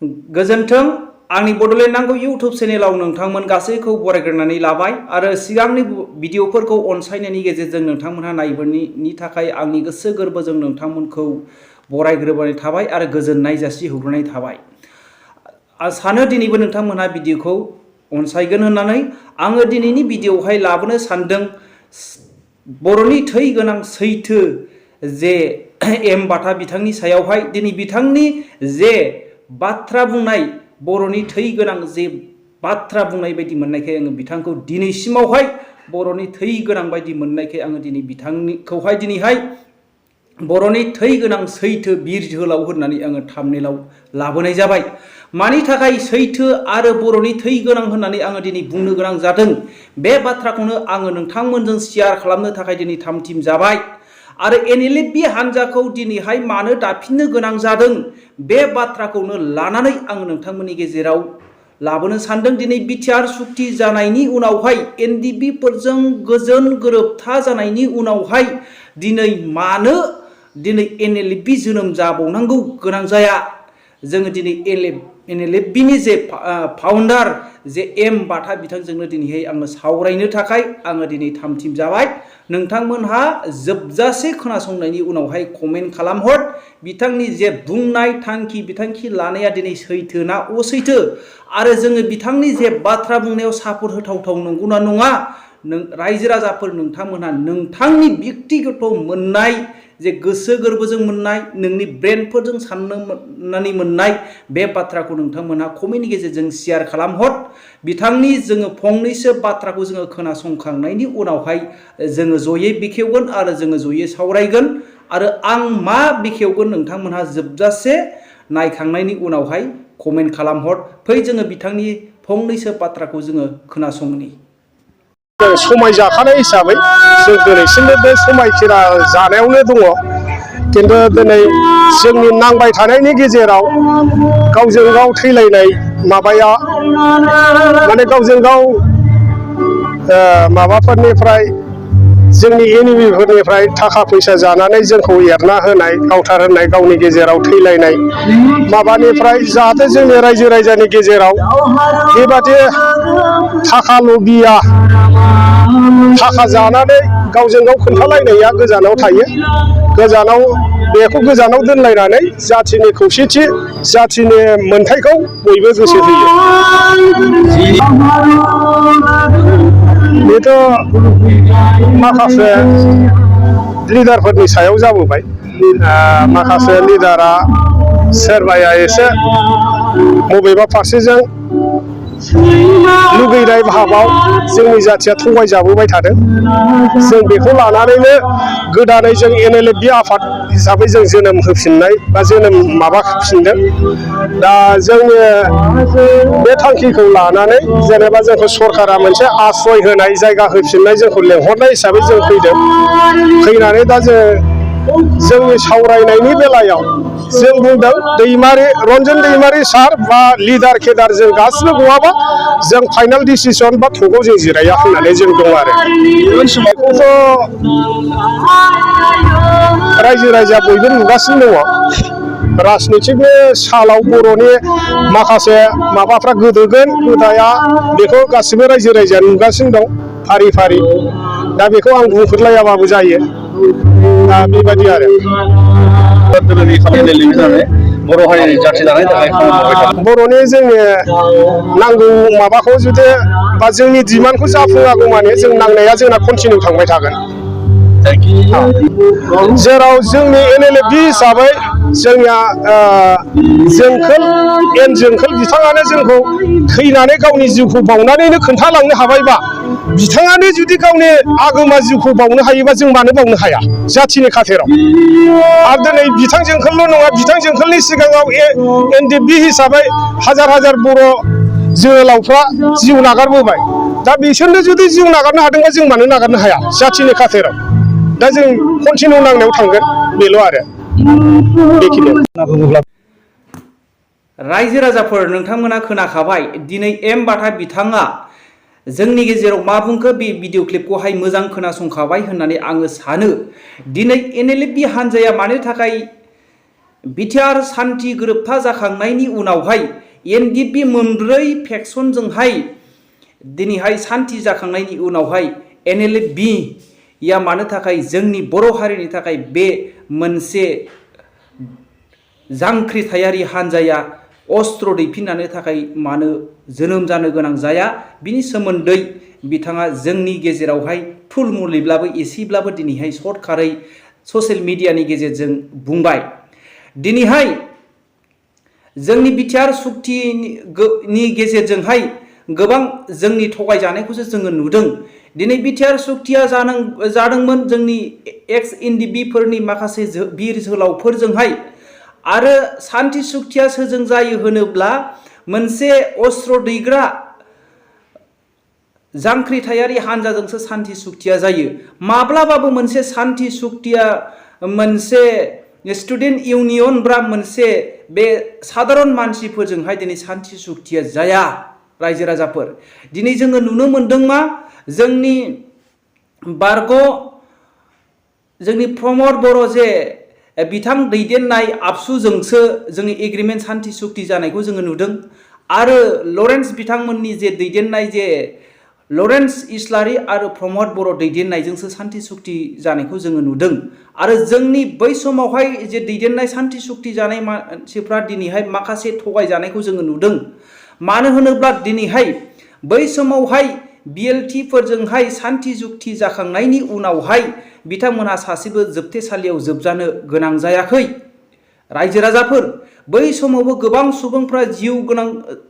गोजोन्थों आंनि बड'लेण्ड नांगौ इउट्यूब चेनेलाव नोंथांमोन गासैखौ बरायग्रोनानै लाबाय आरो सिगांनि भिडिअफोरखौ अनसायनायनि गेजेरजों नोंथांमोनहा नायबोनायनि थाखाय आंनि गोसो गोरबोजों नोंथांमोनखौ बरायग्रोनाय थाबाय आरो गोजोननाय जासिहरनाय थाबाय। सानो दिनैबो नोंथांमोनहा भिडिअखौ अनसायगोन होननानै आङो दिनैनि भिडिअआवहाय लाबोनो सानदों बर'नि थै गोनां सैथो जे एम बाथा बिथांनि सायावहाय दिनै बिथांनि जे बाथ्रा बुंनाय बर'नि थै गोनां जे बाथ्रा बुंनाय बायदि मोननायखाय आङो बिथांखौ दिनैसिमावहाय बर'नि थै गोनां बायदि मोननायखाय आङो दिनै बिथांखौहाय दिनैहाय बर'नि थै गोनां सैथो बिर जोहोलाव होननानै आङो थाम्बनेइलाव लाबोनाय जाबाय। मानि थाखाय सैथो आरो बर'नि थै गोनां होननानै आङो दिनै बुंनो गोनां जादों बे बाथ्राखौनो आङो नोंथांमोनजों शेयार खालामनो थाखाय दिनै थाम-थिम जाबाय। आरो NLFB हान्जाखौ दिनैहाय मानो दाफिननो गोनां जादों बे बाथ्राखौनो लानानै आङो नोंथांमोननि गेजेराव लाबोनो सानदों। दिनै बिटिआर सुक्ति जानायनि उनावहाय NDB फोरजों गोजोन गोरोबथा जानायनि उनावहाय दिनै मानो दिनै NLFB जोनोम जाबावनांगौ गोनां जाया। जोङो दिनै NLFB नि जे फाउन्डार जे एम बाथा बिथांजोंनो दिनैहाय आङो सावरायनो थाखाय आङो दिनै थाम-थिम जाबाय। नोंथांमोनहा जोबजासे खोनासंनायनि उनावहाय कमेन्ट खालामहर बिथांनि जे बुंनाय थांखि बिथांखि लानाया दिनै सैथो ना असैथो आरो जोङो बिथांनि जे बाथ्रा बुंनायाव सापर्ट होथावथाव नंगौना नङा। रायजो राजाफोर नोंथांमोनहा नोंथांनि व्यक्तिगत मोननाय जे गोसो गोरबोजों मोननाय नोंनि ब्रेनफोरजों साननानै मोननाय बे बाथ्राखौ नोंथांमोनहा कमेन्टनि गेजेरजों शेयार खालामहर। बिथांनि जोङो फंनैसो बाथ्राखौ जोङो खोनासंखांनायनि उनावहाय जोङो जयै बेखेवगोन आरो जोङो जयै सावरायगोन आरो आं मा बेखेवगोन नोंथांमोनहा जोबजासे नायखांनायनि उनावहाय कमेन्ट खालामहर। फै जोङो बिथांनि फंनैसो बाथ्राखौ जोङो खोनासंनि। समाय जाखानाय हिसाबै जों दिनैसिमबो बे समायखिरा जानायावनो दङ। खिन्थु दिनै जोंनि नांबाय थानायनि गेजेराव गावजों गाव थैलायनाय माबाया माने गावजों गाव माबाफोरनिफ्राय जोंनि एनिमिफोरनिफ्राय थाखा फैसा जानानै जोंखौ एरना होनाय आवथार होनाय गावनि गेजेराव थैलायनाय माबानिफ्राय जाहाथे जोंनि रायजो राजानि गेजेराव बेबादि थाखा लबिया थाखा जानानै गावजों गाव खोन्थालायनाया गोजानाव थायो। बेखौ गोजानाव दोनलायनानै जाथिनि खौसेथि जाथिनि मोनथायखौ बयबो गोसो होयो। बेथ' माखासे लिडारफोरनि सायाव जाबोबाय। माखासे लिडारा सोरबाया एसे बबेबा फारसेजों लुगैनाय भाबाव जोंनि जाथिया थगायजाबोबाय थादों। जों बेखौ लानानैनो गोदानै जों NLFB आफाद हिसाबै जों जोनोम होफिननाय बा जोनोम माबाफिनदों। दा जोङो बे थांखिखौ लानानै जेनेबा जोंखौ सरकारा मोनसे आश्रय होनाय जायगा होफिननाय जोंखौ लेंहरनाय हिसाबै जों फैदों। फैनानै दा जोंनि सावरायनायनि बेलायाव जों बुंदों रन्जन दैमारि सार बा लिडार केडार जों गासिबो गवाबा जों फाइनाल डिसिसन बा थकआव जों जिराया होननानै जों दं आरो। बेखौथ' रायजो राजा बयबो नुगासिनो दङ। राजनिथिकनि सालाव बर'नि माखासे माबाफ्रा गोदोगोन गोदाया बेखौ गासिबो रायजो राजाया नुगासिनो दं फारि फारि। दा बेखौ आं बुंफोरलायाबाबो जायो। दा बेबायदि आरो बर' हारिनि जाथि दानायनि थाखाय बर'नि जोंनि नांगौ माबाखौ जुदि बा जोंनि डिमान्डखौ जाफुङागौ माने जों नांनाया जोंना कन्टिनिउ थांबाय थागोन। जेराव जोंनि NLFB हिसाबै जोंनिया जोंखोल बिथाङानो जोंखौ थैनानै गावनि जिउखौ बावनानैनो खोन्थालांनो हाबायबा बिथाङानो जुदि गावनि आगोमा जिउखौ बावनो हायोबा जों मानो बावनो हाया जाथिनि खाथेराव। आरो दिनै बिथां जोंखोलल' नङा बिथां जोंखोलनि सिगाङाव NLFB हिसाबै हाजार हाजार बर' जोहोलावफ्रा जिउ नागारबोबाय। दा बिसोरनो जुदि जिउ नागारनो हादोंबा जों मानो नागारनो हाया जाथिनि खाथेराव। दा जों कन्टिनिउ नांनायाव थांगोन बेल' आरो बेखिनियाव। रायजो राजाफोर नोंथांमोना खोनाखाबाय दिनै एम बाथा बिथाङा जोंनि गेजेराव मा बुंखो बे भिडिअ क्लिपखौहाय मोजां खोनासंखाबाय होननानै आङो सानो। दिनै NLFB हान्जाया मानो थाखाय बिटिआर सान्थि गोरोबथा जाखांनायनि उनावहाय एनडिपि मोनब्रै फेक्सनजोंहाय दिनैहाय सान्थि जाखांनायनि उनावहाय एनएलएफबि या मानो थाखाय जोंनि बर' हारिनि थाखाय बे मोनसे जांख्रिथायारि हान्जाया अस्त्र दैफिननो थाखाय मानो जोनोम जानो गोनां जाया बिनि सोमोन्दै बिथाङा जोंनि गेजेरावहाय थुलमुलैब्लाबो एसेब्लाबो दिनैहाय सर्टकारै ससियेल मिडियानि गेजेरजों बुंबाय। दिनैहाय जोंनि बिटिआर सुक्तिनि गेजेरजोंहाय गोबां जोंनि थगायजानायखौसो जोङो नुदों। दिनै बिटिआर सुक्तिया जादोंमोन जोंनि एक्स एनडिबिफोरनि माखासे बिर जोहोलावफोरजोंहाय आरो सान्थि सुक्तिया सोरजों जायो होनोब्ला मोनसे अस्त्र दैग्रा जांख्रिथायारि हान्जाजोंसो सान्थि सुक्तिया जायो। माब्लाबाबो मोनसे सान्थि सुक्तिया मोनसे स्टुडेन्ट इउनियन बा मोनसे बे साधारन मानसिफोरजोंहाय दिनै सान्थि सुक्तिया जाया। रायजो राजाफोर दिनै जोङो नुनो मोनदों मा जोंनि जोंनि प्रमद बर' जे बिथां दैदेननाय आबसुजोंसो जोंनि एग्रिमेन्ट सान्थि सुक्ति जानायखौ जोङो नुदों आरो लरेन्स बिथांमोननि जे दैदेननाय जे लरेन्स इस्लारि आरो प्रमद बर' दैदेननायजोंसो सान्थि सुक्ति जानायखौ जोङो नुदों आरो जोंनि बै समावहाय जे दैदेननाय सान्थि सुक्ति जानाय मानसिफ्रा दिनैहाय माखासे थगायजानायखौ जोङो नुदों। मानो होनोब्ला दिनैहाय बै समावहाय बिएलटिफोरजोंहाय सान्थि सुक्ति जाखांनायनि उनावहाय बिथांमोनहा सासेबो जोबथेसालियाव जोबजानो गोनां जायाखै। रायजो राजाफोर बै समावबो गोबां सुबुंफ्रा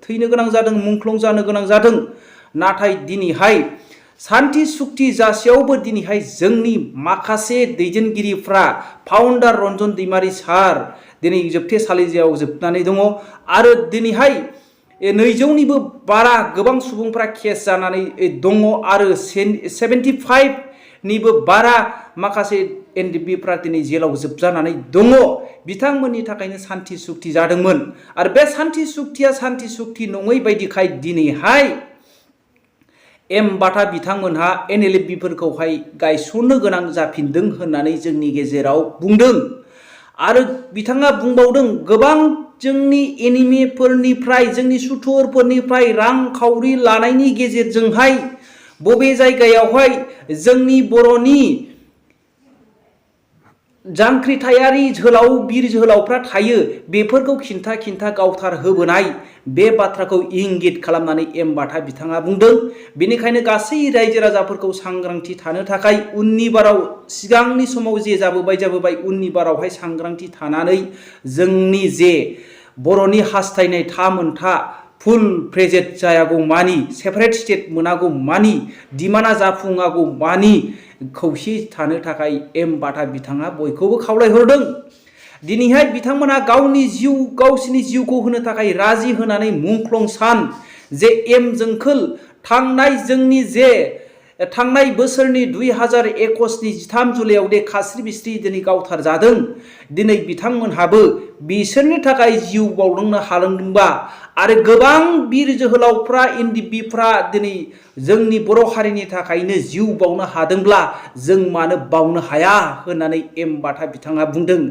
थैनो गोनां जादों, मुंख्लं जानो गोनां जादों। नाथाय दिनैहाय सान्थि सुक्ति जासेयावबो दिनैहाय जोंनि माखासे दैदेनगिरिफ्रा फाउन्डार रन्जन दैमारि सार दिनै जोबथेसालियाव जोबनानै दङ आरो दिनैहाय 200निबो बारा गोबां सुबुंफ्रा केस जानानै दङ आरो 75निबो बारा माखासे एनडिबिफ्रा दिनै जेलाव जोबजानानै दङ। बिथांमोननि थाखायनो सान्थि सुक्ति जादोंमोन आरो बे सान्थि सुक्तिया सान्थि सुक्ति नङै बायदिखाय दिनैहाय एम बाटा बिथांमोनहा एनएलएफबिफोरखौहाय गायसननो गोनां जाफिनदों होननानै जोंनि गेजेराव बुंदों आरो बिथाङा बुंबावदों गोबां जोंनि एनिमिफोरनिफ्राय जोंनि सुथुरफोरनिफ्राय रांखावरि लानायनि गेजेरजोंहाय बबे जायगायावहाय जोंनि बर'नि जांख्रिथायारि बिर जोहोलावफ्रा थायो बेफोरखौ खिन्था गावथार होबोनाय बे बाथ्राखौ इंगित खालामनानै एम बाटा बिथाङा बुंदों। बेनिखायनो गासै रायजो राजाफोरखौ सांग्रांथि थानो थाखाय उननि बाराव सिगांनि समाव जे जाबोबाय उननि बारावहाय सांग्रांथि थानानै जोंनि जे बर'नि हास्थायनाय मोनथा फुल प्रेजेट जायागौ मानि सेपारेट स्टेट मोनागौ मानि डिमान्डा जाफुङागौ मानि खौसे थानो थाखाय एम बाटा बिथाङा बयखौबो खावलायहरदों। दिनैहाय बिथांमोना गावसिनि जिउखौ होनो थाखाय राजि होनानै मुंख्लं सान जे एम जोंखोल जोंनि जे थांनाय बोसोरनि 2021नि 13 जुलाइआव दे खास्रि बिस्रि दिनै गावथार जादों। दिनै बिथांमोनहाबो बिसोरनि थाखाय जिउ बावलांनो हादोंबा आरो गोबां बिर जोहोलावफ्रा एनडिबिफ्रा दिनै जोंनि बर' हारिनि थाखायनो जिउ बावनो हादोंब्ला जों मानो बावनो हाया होननानै एम बाटा बिथाङा बुंदों।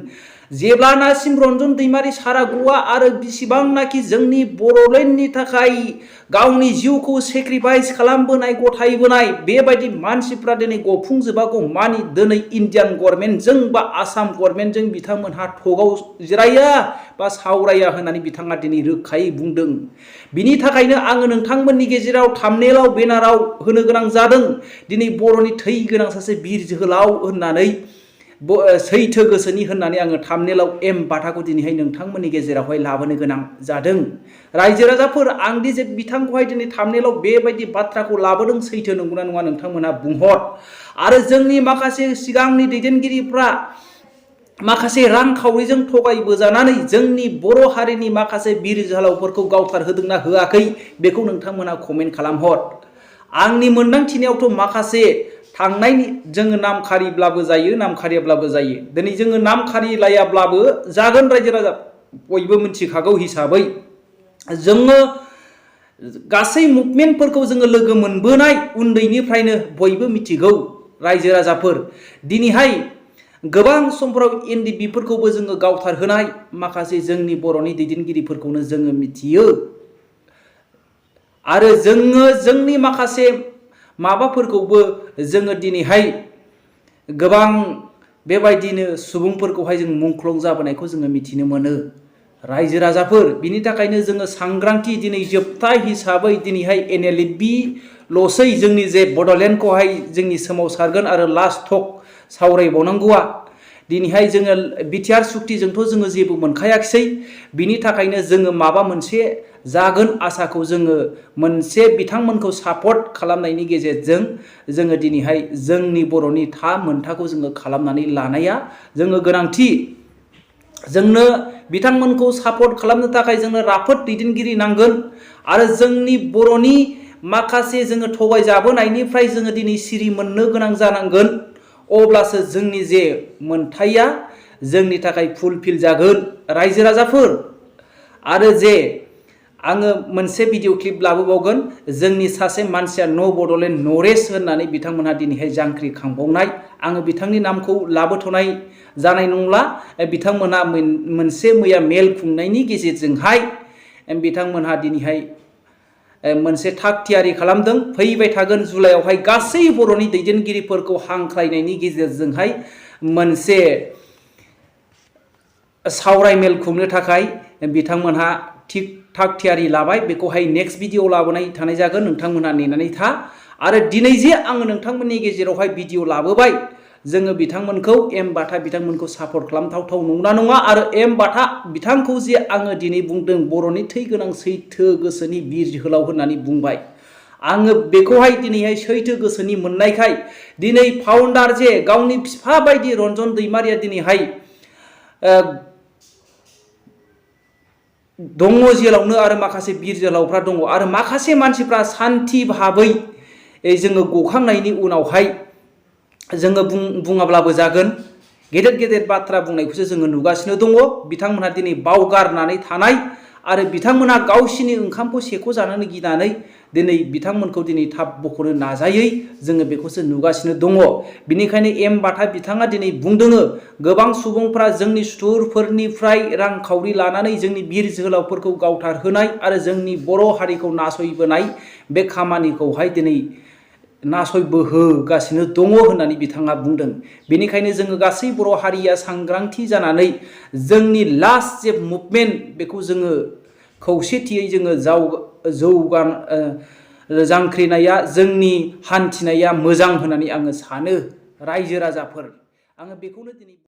जेब्लानासिम रन्जन दैमारि सारा गवा आरो बेसेबांनाखि जोंनि बर'लेण्डनि थाखाय गावनि जिउखौ सेक्रिफाइस खालामबोनाय गथायबोनाय बेबायदि मानसिफ्रा दिनै गफुंजोबागौ मानि दिनै इन्डियान गभर्नमेन्टजों बा आसाम गभर्नमेन्टजों बिथांमोनहा थगाव जिराया बा सावराया होननानै बिथाङा दिनै रोखायै बुंदों। बिनि थाखायनो आङो नोंथांमोननि गेजेराव थाम्बनेलाव बेनाराव होनो गोनां जादों दिनै बर'नि थै गोनां सासे बिर जोहोलाव होननानै सैथो गोसोनि होननानै आङो थाम्बनेलाव एम बाटाखौ दिनैहाय नोंथांमोननि गेजेरावहाय लाबोनो गोनां जादों। रायजो राजाफोर आंदि जे बिथांखौहाय दिनै थाम्बनेलाव बेबायदि बाथ्राखौ लाबोदों सैथो नंगौना नङा नोंथांमोनहा बुंहर आरो जोंनि माखासे सिगांनि दैदेनगिरिफ्रा माखासे रांखावरिजों थगायबोजानानै जोंनि बर' हारिनि माखासे बिर जोहोलावफोरखौ गावथार होदोंना होआखै बेखौ नोंथांमोनहा कमेन्ट खालामहर। आंनि मोनदांथिनायावथ' माखासे थांनायनि जोङो नाम खारिब्लाबो जायो नाम खारियाब्लाबो जायो। दिनै जोङो नाम खारिलायाब्लाबो जागोन रायजो राजा बयबो मिथिखागौ हिसाबै जोङो गासै मुभमेन्टफोरखौ जोङो लोगो मोनबोनाय उन्दैनिफ्रायनो बयबो मिथिगौ रायजो राजाफोर। दिनैहाय गोबां समफोराव NLFBफोरखौबो जोङो गावथारहोनाय माखासे जोंनि बर'नि दैदेनगिरिफोरखौनो जोङो मिथियो आरो जोङो जोंनि माखासे माबाफोरखौबो जोङो दिनैहाय गोबां बेबायदिनो सुबुंफोरखौहाय जों मुंख्लं जाबोनायखौ जोङो मिथिनो मोनो रायजो राजाफोर बिनि थाखायनो जोङो सांग्रांथि दिनै जोबथा हिसाबै दिनैहाय NLFB लसै जोंनि जे बड'लेण्डखौहाय जोंनि सोमावसारगोन आरो लास्ट टक सावरायबावनांगौआ दिनैहाय जोङो बिटिआर सुक्तिजोंथ' जोङो जेबो मोनखायाखिसै बिनि थाखायनो जोङो माबा मोनसे जागोन आसाखौ जोङो मोनसे बिथांमोनखौ सापर्ट खालामनायनि गेजेरजों जोङो दिनैहाय जोंनि बर'नि मोनथाखौ जोङो खालामनानै लानाया जोङो गोनांथि जोंनो बिथांमोनखौ सापर्ट खालामनो थाखाय जोंनो राफोद दैदेनगिरि नांगोन आरो जोंनि बर'नि माखासे जोङो थगायजाबोनायनिफ्राय जोङो दिनै सिरि मोननो गोनां जानांगोन अब्लासो जोंनि जे मोनथाया जोंनि थाखाय फुलफिल जागोन रायजो राजाफोर आरो जे आङो मोनसे भिडिअ क्लिप लाबोबावगोन जोंनि सासे मानसिया न' बड'लेण्ड नरेश होननानै बिथांमोनहा दिनैहाय जांख्रिखांबावनाय आङो बिथांनि नामखौ लाबोथ'नाय जानाय नंला बिथांमोनहा मोनसे मैया मेल खुंनायनि गेजेरजोंहाय बिथांमोनहा दिनैहाय मोनसे थाग थियारि खालामदों फैबाय थागोन जुलाइआवहाय गासै बर'नि दैदेनगिरिफोरखौ हांख्रायनायनि गेजेरजोंहाय मोनसे सावराय मेल खुंनो थाखाय बिथांमोनहा थाग थियारि लाबाय बेखौहाय नेक्स्ट भिडिअ लाबोनाय थानाय जागोन नोंथांमोनहा नेनानै था आरो दिनै जे आङो नोंथांमोननि गेजेरावहाय भिडिअ लाबोबाय जोङो बिथांमोनखौ एम बाथा बिथांमोनखौ सापर्ट खालामथावथाव नंना नङा आरो एम बाथा बिथांखौ जे आङो दिनै बुंदों बर'नि थै गोनां सैथो गोसोनि बिर जोहोलाव होननानै बुंबाय आङो बेखौहाय दिनैहाय सैथो गोसोनि मोननायखाय दिनै फाउन्डार जे गावनि बिफा बायदि रन्जन दैमारिया दिनैहाय दङ जेलावनो आरो माखासे बिर जोहोलावफ्रा दङ आरो माखासे मानसिफ्रा सान्थि भाबै जोङो गखांनायनि उनावहाय जोङो बुङाब्लाबो जागोन गेदेर गेदेर बाथ्रा बुंनायखौसो जोङो नुगासिनो दङ बिथांमोनहा दिनै बावगारनानै थानाय आरो बिथांमोनहा गावसिनि ओंखामखौ सेख' जानोनो गिनानै दिनै बिथांमोनखौ दिनै थाब बख'नो नाजायै जोङो बेखौसो नुगासिनो दङ बिनिखायनो एम बाथा बिथाङा दिनै बुंदों गोबां सुबुंफ्रा जोंनि सुथुरफोरनिफ्राय रांखावरि लानानै जोंनि बिर जोहोलावफोरखौ गावथारहोनाय आरो जोंनि बर' हारिखौ नासयबोनाय बे खामानिखौहाय दिनै नासयबोहोगासिनो दङ होननानै बिथाङा बुंदों बेनिखायनो जोङो गासै बर' हारिया सांग्रांथि जानानै जोंनि लास्ट जे मुभमेन्ट बेखौ जोङो खौसेथियै जोङो जांख्रिनाया जोंनि हान्थिनाया मोजां होननानै आङो सानो रायजो राजाफोर आङो बेखौनो दिनै